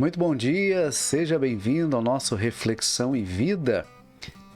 Muito bom dia, seja bem-vindo ao nosso Reflexão e Vida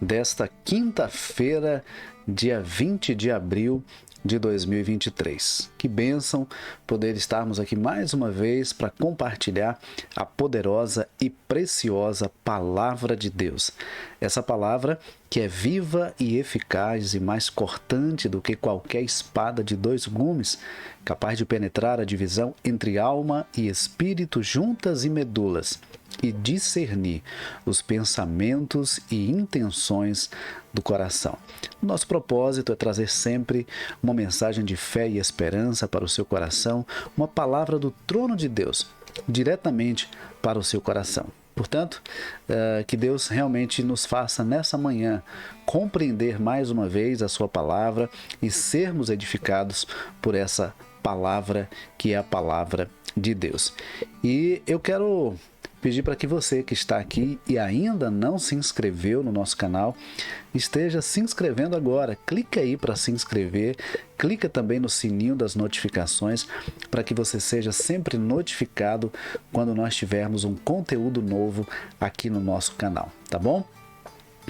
desta quinta-feira, dia 20 de abril de 2023. Que bênção poder estarmos aqui mais uma vez para compartilhar a poderosa e preciosa Palavra de Deus. Essa palavra que é viva e eficaz e mais cortante do que qualquer espada de dois gumes, capaz de penetrar a divisão entre alma e espírito, juntas e medulas, e discernir os pensamentos e intenções do coração. Nosso propósito é trazer sempre uma mensagem de fé e esperança para o seu coração, uma palavra do trono de Deus, diretamente para o seu coração. Portanto, que Deus realmente nos faça nessa manhã compreender mais uma vez a sua palavra e sermos edificados por essa palavra que é a palavra de Deus. E eu quero pedir para que você que está aqui e ainda não se inscreveu no nosso canal, esteja se inscrevendo agora. Clica aí para se inscrever, clica também no sininho das notificações para que você seja sempre notificado quando nós tivermos um conteúdo novo aqui no nosso canal, tá bom?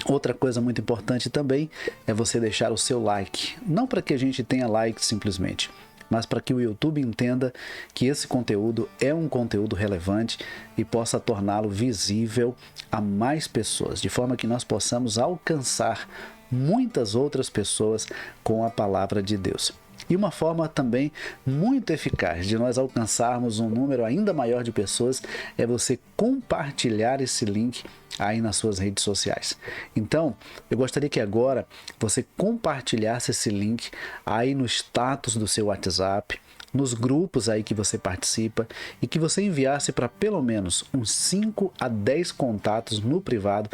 Outra coisa muito importante também é você deixar o seu like, não para que a gente tenha like simplesmente, mas para que o YouTube entenda que esse conteúdo é um conteúdo relevante e possa torná-lo visível a mais pessoas, de forma que nós possamos alcançar muitas outras pessoas com a palavra de Deus. E uma forma também muito eficaz de nós alcançarmos um número ainda maior de pessoas é você compartilhar esse link aí nas suas redes sociais. Então, eu gostaria que agora você compartilhasse esse link aí no status do seu WhatsApp, nos grupos aí que você participa e que você enviasse para pelo menos uns 5 a 10 contatos no privado,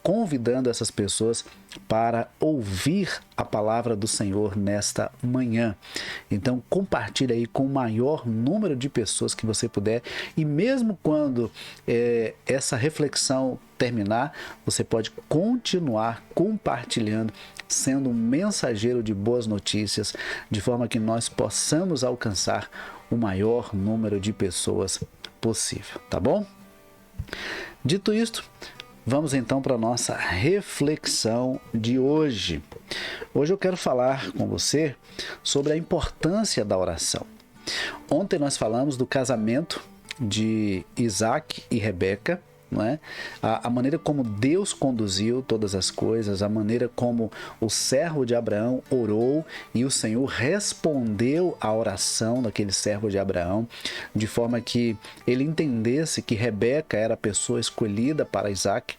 convidando essas pessoas para ouvir a palavra do Senhor nesta manhã. Então, compartilhe aí com o maior número de pessoas que você puder, e mesmo quando essa reflexão terminar, você pode continuar compartilhando, sendo um mensageiro de boas notícias, de forma que nós possamos alcançar o maior número de pessoas possível, tá bom? Dito isto, vamos então para a nossa reflexão de hoje. Hoje eu quero falar com você sobre a importância da oração. Ontem nós falamos do casamento de Isaac e Rebeca, não é? A maneira como Deus conduziu todas as coisas, a maneira como o servo de Abraão orou e o Senhor respondeu à oração daquele servo de Abraão, de forma que ele entendesse que Rebeca era a pessoa escolhida para Isaac.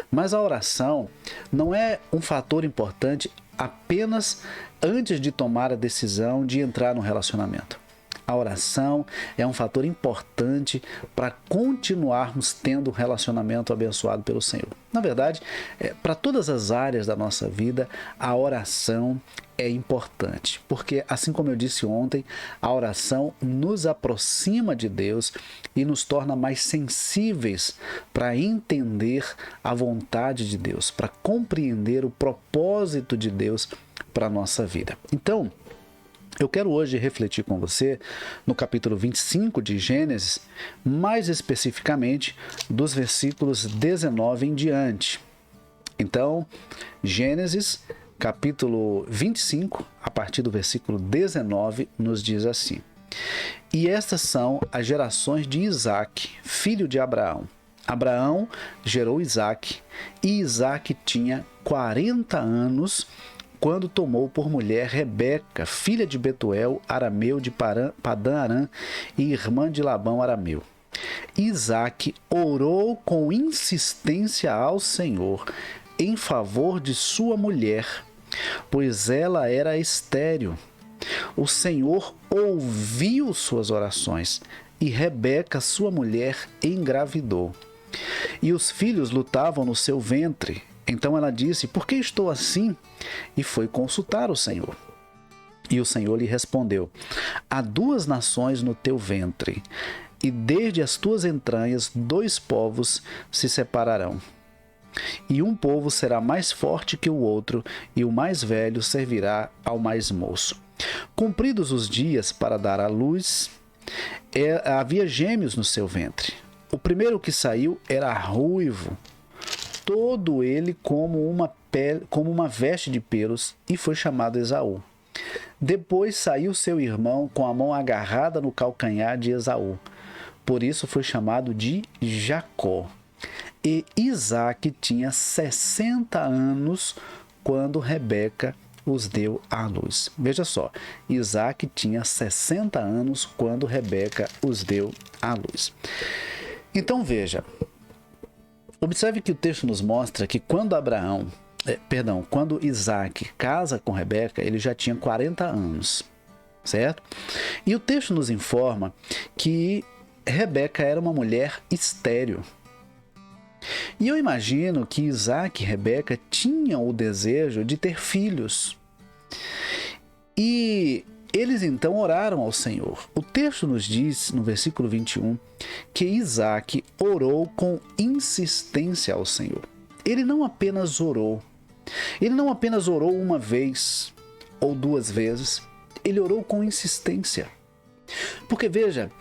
Mas a oração não é um fator importante apenas antes de tomar a decisão de entrar no relacionamento. A oração é um fator importante para continuarmos tendo um relacionamento abençoado pelo Senhor. Na verdade, para todas as áreas da nossa vida, a oração é importante, porque, assim como eu disse ontem, a oração nos aproxima de Deus e nos torna mais sensíveis para entender a vontade de Deus, para compreender o propósito de Deus para a nossa vida. Então, eu quero hoje refletir com você no capítulo 25 de Gênesis, mais especificamente dos versículos 19 em diante. Então, Gênesis, capítulo 25, a partir do versículo 19, nos diz assim: E estas são as gerações de Isaac, filho de Abraão. Abraão gerou Isaac, e Isaac tinha 40 anos quando tomou por mulher Rebeca, filha de Betuel, arameu de Padã-Arã e irmã de Labão, arameu. Isaac orou com insistência ao Senhor em favor de sua mulher, pois ela era estéril. O Senhor ouviu suas orações e Rebeca, sua mulher, engravidou. E os filhos lutavam no seu ventre. Então ela disse: Por que estou assim? E foi consultar o Senhor. E o Senhor lhe respondeu: Há 2 nações no teu ventre, e desde as tuas entranhas 2 povos se separarão. E um povo será mais forte que o outro, e o mais velho servirá ao mais moço. Cumpridos os dias para dar à luz, havia gêmeos no seu ventre. O primeiro que saiu era ruivo, todo ele como uma veste de pelos, e foi chamado Esaú. Depois saiu seu irmão com a mão agarrada no calcanhar de Esaú. Por isso foi chamado de Jacó. E Isaque tinha 60 anos quando Rebeca os deu à luz. Veja só, Isaque tinha 60 anos quando Rebeca os deu à luz. Então veja, observe que o texto nos mostra que quando Isaque casa com Rebeca, ele já tinha 40 anos, certo? E o texto nos informa que Rebeca era uma mulher estéril. E eu imagino que Isaque e Rebeca tinham o desejo de ter filhos. E eles então oraram ao Senhor. O texto nos diz, no versículo 21, que Isaque orou com insistência ao Senhor. Ele não apenas orou uma vez ou duas vezes, ele orou com insistência. Porque veja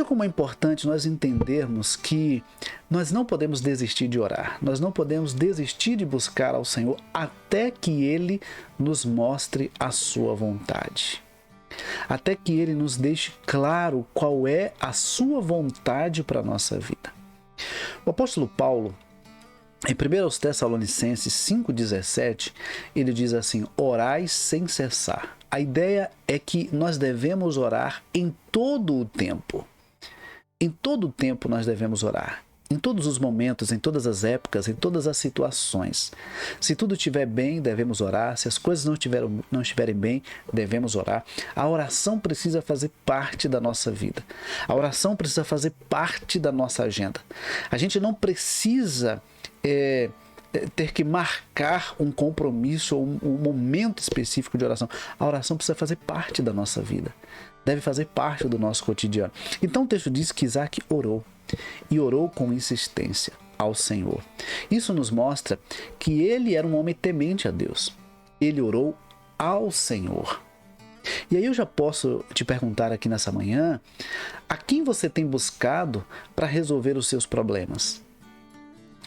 como é importante nós entendermos que nós não podemos desistir de orar, nós não podemos desistir de buscar ao Senhor até que Ele nos mostre a sua vontade. Até que Ele nos deixe claro qual é a sua vontade para a nossa vida. O apóstolo Paulo, em 1 Tessalonicenses 5,17, ele diz assim: orai sem cessar. A ideia é que nós devemos orar em todo o tempo. Em todo o tempo nós devemos orar. Em todos os momentos, em todas as épocas, em todas as situações. Se tudo estiver bem, devemos orar. Se as coisas não estiverem bem, devemos orar. A oração precisa fazer parte da nossa vida. A oração precisa fazer parte da nossa agenda. A gente não precisa ter que marcar um compromisso ou um momento específico de oração. A oração precisa fazer parte da nossa vida. Deve fazer parte do nosso cotidiano. Então o texto diz que Isaque orou. E orou com insistência ao Senhor. Isso nos mostra que ele era um homem temente a Deus. Ele orou ao Senhor. E aí eu já posso te perguntar aqui nessa manhã, a quem você tem buscado para resolver os seus problemas?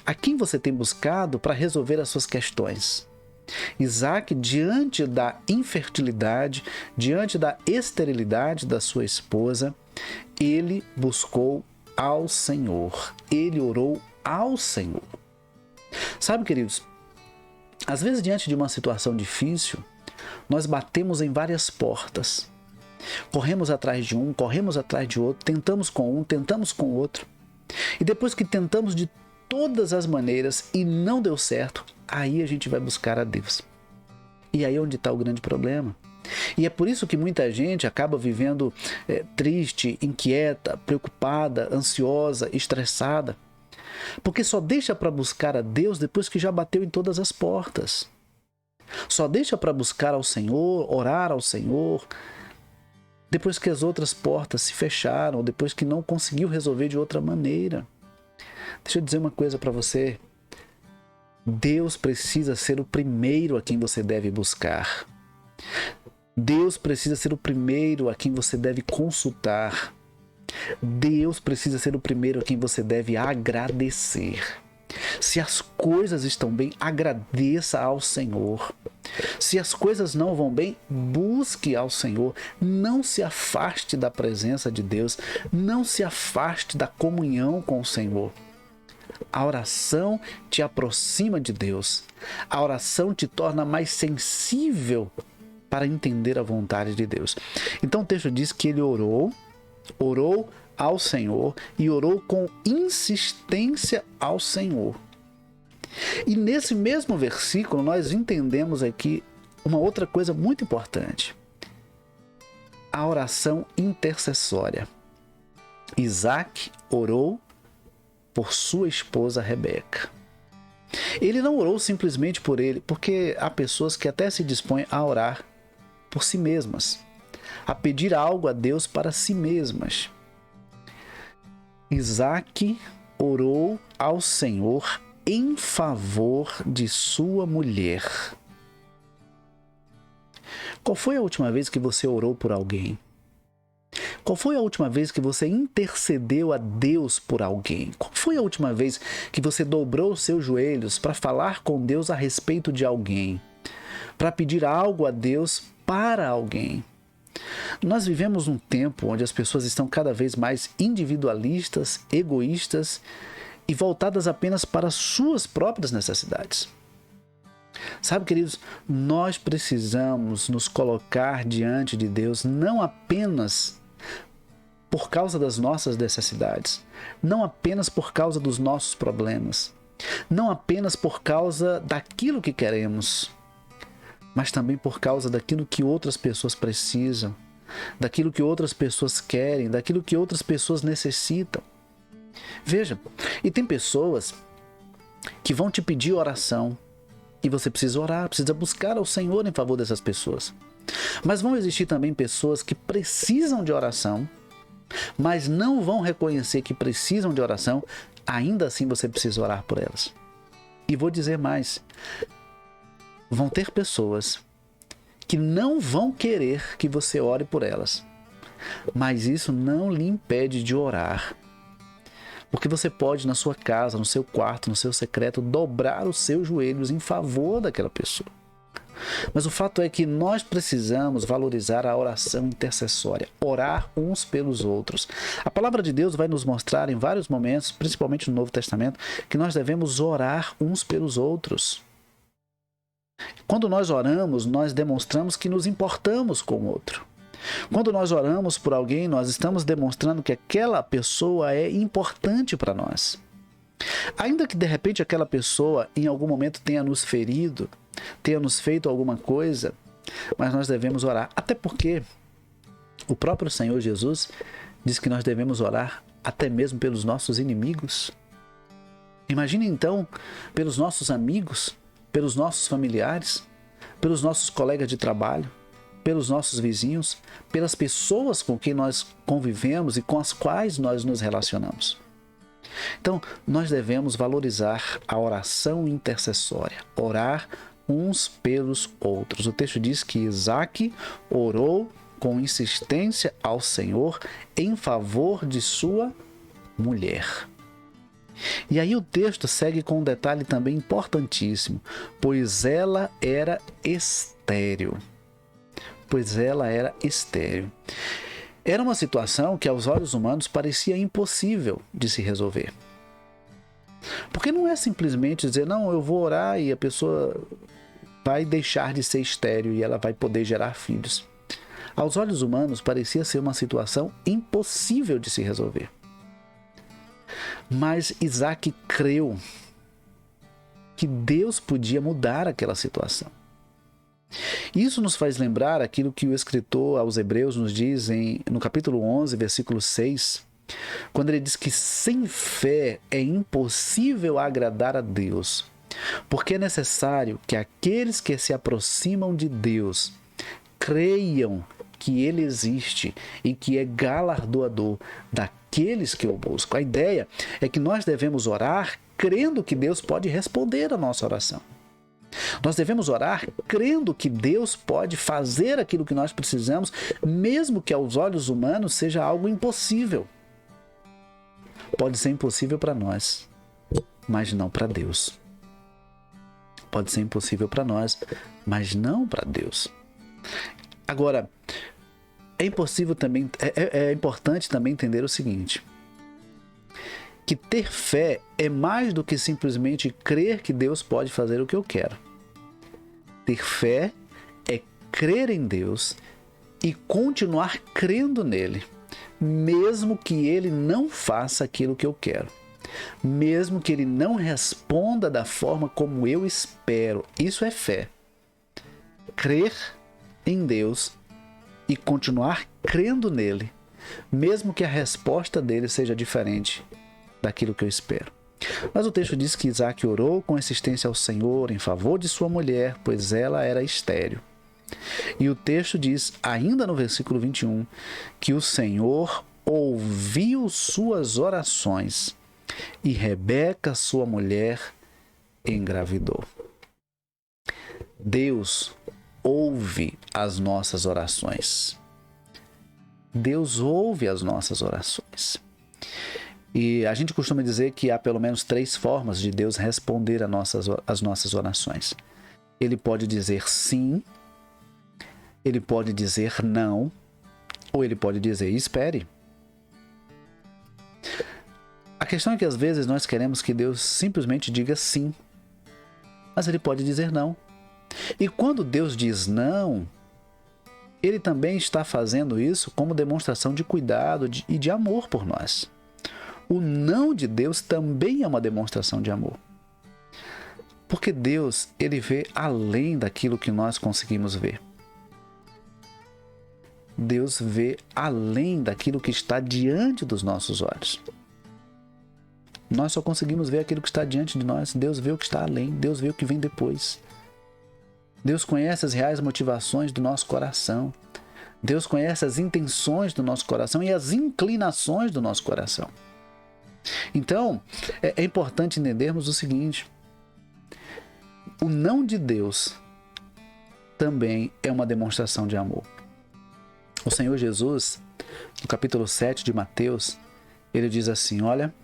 A quem você tem buscado para resolver as suas questões? Isaque, diante da infertilidade, diante da esterilidade da sua esposa, ele buscou ao Senhor. Ele orou ao Senhor. Sabe, queridos, às vezes diante de uma situação difícil, nós batemos em várias portas. Corremos atrás de um, corremos atrás de outro, tentamos com um, tentamos com outro. E depois que tentamos de todas as maneiras e não deu certo, aí a gente vai buscar a Deus. E aí é onde está o grande problema. E é por isso que muita gente acaba vivendo triste, inquieta, preocupada, ansiosa, estressada. Porque só deixa para buscar a Deus depois que já bateu em todas as portas. Só deixa para buscar ao Senhor, orar ao Senhor, depois que as outras portas se fecharam, depois que não conseguiu resolver de outra maneira. Deixa eu dizer uma coisa para você. Deus precisa ser o primeiro a quem você deve buscar. Deus precisa ser o primeiro a quem você deve consultar. Deus precisa ser o primeiro a quem você deve agradecer. Se as coisas estão bem, agradeça ao Senhor. Se as coisas não vão bem, busque ao Senhor. Não se afaste da presença de Deus. Não se afaste da comunhão com o Senhor. A oração te aproxima de Deus. A oração te torna mais sensível para entender a vontade de Deus. Então o texto diz que ele orou ao Senhor e orou com insistência ao Senhor. E nesse mesmo versículo nós entendemos aqui uma outra coisa muito importante. A oração intercessória. Isaque orou por sua esposa Rebeca. Ele não orou simplesmente por ele, porque há pessoas que até se dispõem a orar por si mesmas, a pedir algo a Deus para si mesmas. Isaque orou ao Senhor em favor de sua mulher. Qual foi a última vez que você orou por alguém? Qual foi a última vez que você intercedeu a Deus por alguém? Qual foi a última vez que você dobrou os seus joelhos para falar com Deus a respeito de alguém? Para pedir algo a Deus para alguém? Nós vivemos num tempo onde as pessoas estão cada vez mais individualistas, egoístas e voltadas apenas para suas próprias necessidades. Sabe, queridos, nós precisamos nos colocar diante de Deus não apenas por causa das nossas necessidades, não apenas por causa dos nossos problemas, não apenas por causa daquilo que queremos, mas também por causa daquilo que outras pessoas precisam, daquilo que outras pessoas querem, daquilo que outras pessoas necessitam. Veja, e tem pessoas que vão te pedir oração, e você precisa orar, precisa buscar ao Senhor em favor dessas pessoas. Mas vão existir também pessoas que precisam de oração, mas não vão reconhecer que precisam de oração, ainda assim você precisa orar por elas. E vou dizer mais, vão ter pessoas que não vão querer que você ore por elas, mas isso não lhe impede de orar. Porque você pode, na sua casa, no seu quarto, no seu secreto, dobrar os seus joelhos em favor daquela pessoa. Mas o fato é que nós precisamos valorizar a oração intercessória, orar uns pelos outros. A palavra de Deus vai nos mostrar em vários momentos, principalmente no Novo Testamento, que nós devemos orar uns pelos outros. Quando nós oramos, nós demonstramos que nos importamos com o outro. Quando nós oramos por alguém, nós estamos demonstrando que aquela pessoa é importante para nós. Ainda que de repente aquela pessoa em algum momento tenha nos ferido, tenha nos feito alguma coisa, mas nós devemos orar. Até porque o próprio Senhor Jesus diz que nós devemos orar até mesmo pelos nossos inimigos. Imagine então pelos nossos amigos, pelos nossos familiares, pelos nossos colegas de trabalho, pelos nossos vizinhos, pelas pessoas com quem nós convivemos e com as quais nós nos relacionamos. Então, nós devemos valorizar a oração intercessória, orar uns pelos outros. O texto diz que Isaque orou com insistência ao Senhor em favor de sua mulher. E aí o texto segue com um detalhe também importantíssimo, pois ela era estéril. Era uma situação que aos olhos humanos parecia impossível de se resolver. Porque não é simplesmente dizer, não, eu vou orar e a pessoa vai deixar de ser estéril e ela vai poder gerar filhos. Aos olhos humanos parecia ser uma situação impossível de se resolver. Mas Isaque creu que Deus podia mudar aquela situação. Isso nos faz lembrar aquilo que o escritor aos Hebreus nos diz no capítulo 11, versículo 6, quando ele diz que sem fé é impossível agradar a Deus, porque é necessário que aqueles que se aproximam de Deus creiam que Ele existe e que é galardoador daqueles que o buscam. A ideia é que nós devemos orar crendo que Deus pode responder a nossa oração. Nós devemos orar crendo que Deus pode fazer aquilo que nós precisamos, mesmo que aos olhos humanos seja algo impossível. Pode ser impossível para nós, mas não para Deus. Pode ser impossível para nós, mas não para Deus. Agora, é importante também entender o seguinte, que ter fé é mais do que simplesmente crer que Deus pode fazer o que eu quero. Ter fé é crer em Deus e continuar crendo nele, mesmo que ele não faça aquilo que eu quero, mesmo que ele não responda da forma como eu espero. Isso é fé. Crer em Deus e continuar crendo nele, mesmo que a resposta dele seja diferente daquilo que eu espero. Mas o texto diz que Isaque orou com insistência ao Senhor em favor de sua mulher, pois ela era estéril. E o texto diz, ainda no versículo 21, que o Senhor ouviu suas orações e Rebeca, sua mulher, engravidou. Deus ouve as nossas orações. Deus ouve as nossas orações. E a gente costuma dizer que há pelo menos 3 formas de Deus responder às nossas orações. Ele pode dizer sim, ele pode dizer não, ou ele pode dizer espere. A questão é que às vezes nós queremos que Deus simplesmente diga sim, mas ele pode dizer não. E quando Deus diz não, ele também está fazendo isso como demonstração de cuidado e de amor por nós. O não de Deus também é uma demonstração de amor. Porque Deus, ele vê além daquilo que nós conseguimos ver. Deus vê além daquilo que está diante dos nossos olhos. Nós só conseguimos ver aquilo que está diante de nós. Deus vê o que está além. Deus vê o que vem depois. Deus conhece as reais motivações do nosso coração. Deus conhece as intenções do nosso coração e as inclinações do nosso coração. Então, é importante entendermos o seguinte: o não de Deus também é uma demonstração de amor. O Senhor Jesus, no capítulo 7 de Mateus, ele diz assim: olha,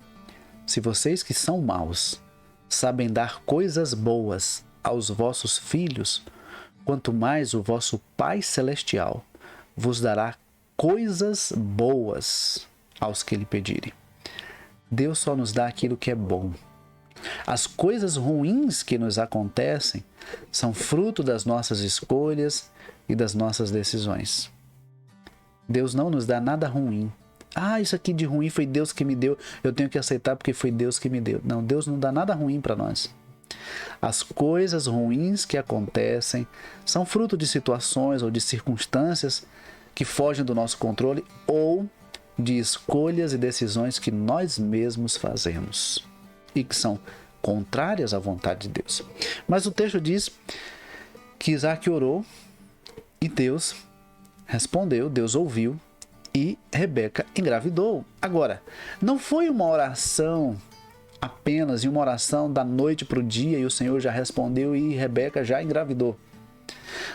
se vocês que são maus sabem dar coisas boas aos vossos filhos, quanto mais o vosso Pai Celestial vos dará coisas boas aos que lhe pedirem. Deus só nos dá aquilo que é bom. As coisas ruins que nos acontecem são fruto das nossas escolhas e das nossas decisões. Deus não nos dá nada ruim. Ah, isso aqui de ruim foi Deus que me deu, eu tenho que aceitar porque foi Deus que me deu. Não, Deus não dá nada ruim para nós. As coisas ruins que acontecem são fruto de situações ou de circunstâncias que fogem do nosso controle ou de escolhas e decisões que nós mesmos fazemos e que são contrárias à vontade de Deus. Mas o texto diz que Isaac orou e Deus respondeu, Deus ouviu e Rebeca engravidou. Agora, não foi uma oração apenas, uma oração da noite para o dia e o Senhor já respondeu e Rebeca já engravidou.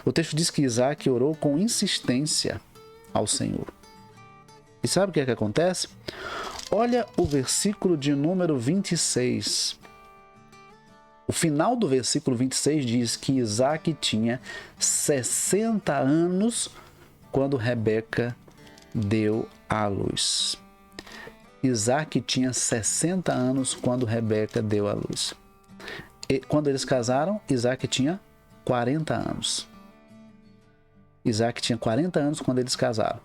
O texto diz que Isaac orou com insistência ao Senhor. E sabe o que é que acontece? Olha o versículo de número 26. O final do versículo 26 diz que Isaac tinha 60 anos quando Rebeca deu à luz. Isaac tinha 60 anos quando Rebeca deu à luz. E quando eles casaram, Isaac tinha 40 anos. Isaac tinha 40 anos quando eles casaram.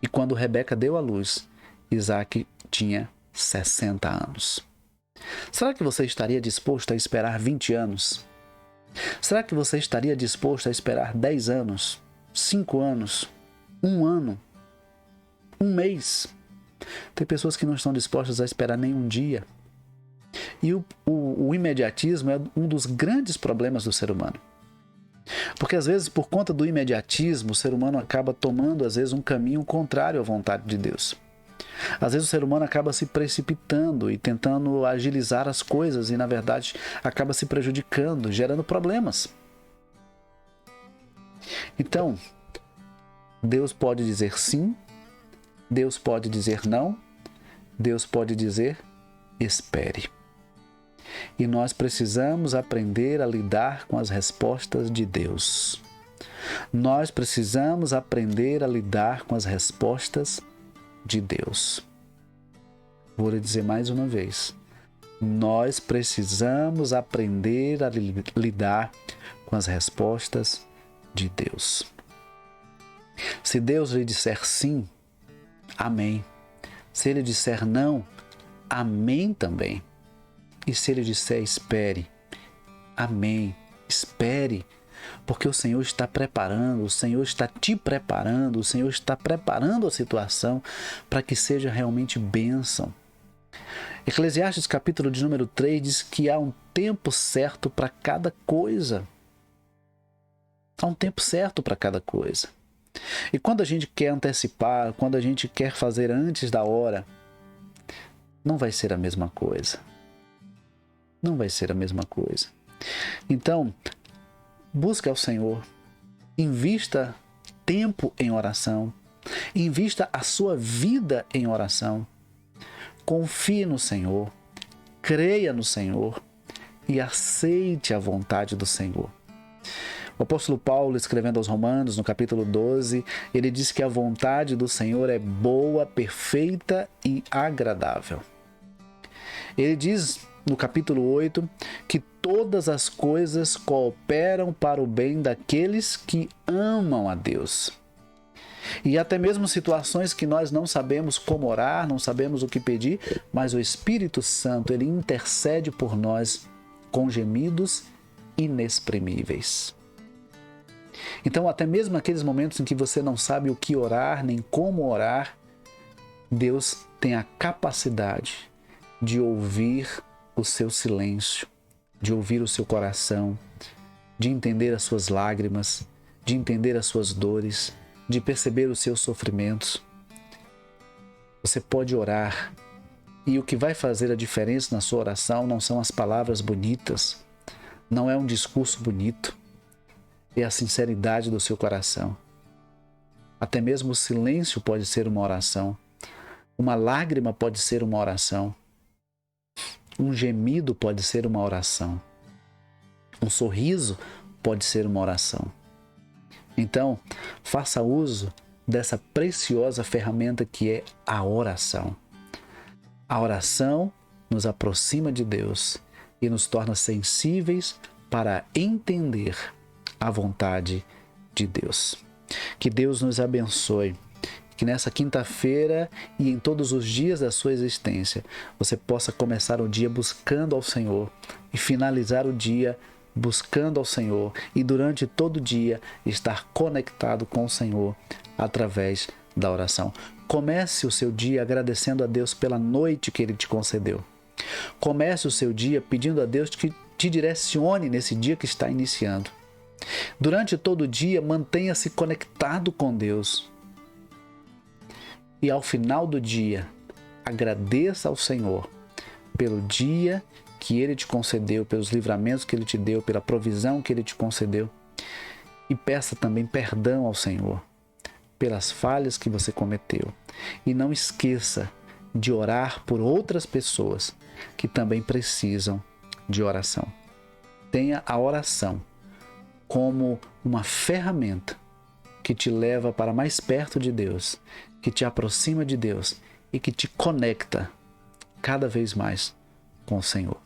E quando Rebeca deu à luz, Isaac tinha 60 anos. Será que você estaria disposto a esperar 20 anos? Será que você estaria disposto a esperar 10 anos, 5 anos, 1 ano, 1 mês? Tem pessoas que não estão dispostas a esperar nem um dia. E o imediatismo é um dos grandes problemas do ser humano. Porque às vezes, por conta do imediatismo, o ser humano acaba tomando, às vezes, um caminho contrário à vontade de Deus. Às vezes o ser humano acaba se precipitando e tentando agilizar as coisas e, na verdade, acaba se prejudicando, gerando problemas. Então, Deus pode dizer sim, Deus pode dizer não, Deus pode dizer espere. E nós precisamos aprender a lidar com as respostas de Deus. Nós precisamos aprender a lidar com as respostas de Deus. Vou lhe dizer mais uma vez. Nós precisamos aprender a lidar com as respostas de Deus. Se Deus lhe disser sim, amém. Se Ele disser não, amém também. E se Ele disser espere, amém, espere, porque o Senhor está preparando, o Senhor está te preparando, o Senhor está preparando a situação para que seja realmente bênção. Eclesiastes capítulo de número 3 diz que há um tempo certo para cada coisa. Há um tempo certo para cada coisa. E quando a gente quer antecipar, quando a gente quer fazer antes da hora, não vai ser a mesma coisa. Não vai ser a mesma coisa. Então, busque ao Senhor, invista tempo em oração, Invista a sua vida em oração. Confie no Senhor, creia no Senhor e aceite a vontade do Senhor. O apóstolo Paulo, escrevendo aos Romanos, no capítulo 12, ele diz que a vontade do Senhor é boa, perfeita e agradável. Ele diz no capítulo 8 que todas as coisas cooperam para o bem daqueles que amam a Deus. E até mesmo situações que nós não sabemos como orar, não sabemos o que pedir, mas o Espírito Santo, ele intercede por nós com gemidos inexprimíveis. Então, até mesmo aqueles momentos em que você não sabe o que orar, nem como orar, Deus tem a capacidade de ouvir o seu silêncio, de ouvir o seu coração, de entender as suas lágrimas, de entender as suas dores, de perceber os seus sofrimentos. Você pode orar e o que vai fazer a diferença na sua oração não são as palavras bonitas, não é um discurso bonito, é a sinceridade do seu coração. Até mesmo o silêncio pode ser uma oração, uma lágrima pode ser uma oração, um gemido pode ser uma oração, um sorriso pode ser uma oração. Então, faça uso dessa preciosa ferramenta que é a oração. A oração nos aproxima de Deus e nos torna sensíveis para entender a vontade de Deus. Que Deus nos abençoe. Que nessa quinta-feira e em todos os dias da sua existência, você possa começar o dia buscando ao Senhor e finalizar o dia buscando ao Senhor e durante todo o dia estar conectado com o Senhor através da oração. Comece o seu dia agradecendo a Deus pela noite que Ele te concedeu. Comece o seu dia pedindo a Deus que te direcione nesse dia que está iniciando. Durante todo o dia, mantenha-se conectado com Deus. E ao final do dia, agradeça ao Senhor pelo dia que Ele te concedeu, pelos livramentos que Ele te deu, pela provisão que Ele te concedeu. E peça também perdão ao Senhor pelas falhas que você cometeu. E não esqueça de orar por outras pessoas que também precisam de oração. Tenha a oração como uma ferramenta que te leva para mais perto de Deus, que te aproxima de Deus e que te conecta cada vez mais com o Senhor.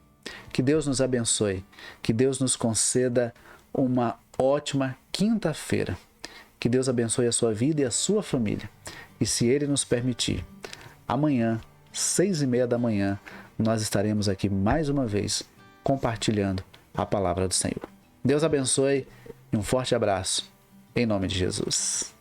Que Deus nos abençoe, que Deus nos conceda uma ótima quinta-feira. Que Deus abençoe a sua vida e a sua família. E se Ele nos permitir, amanhã, 6:30 da manhã, nós estaremos aqui mais uma vez compartilhando a palavra do Senhor. Deus abençoe e um forte abraço, em nome de Jesus.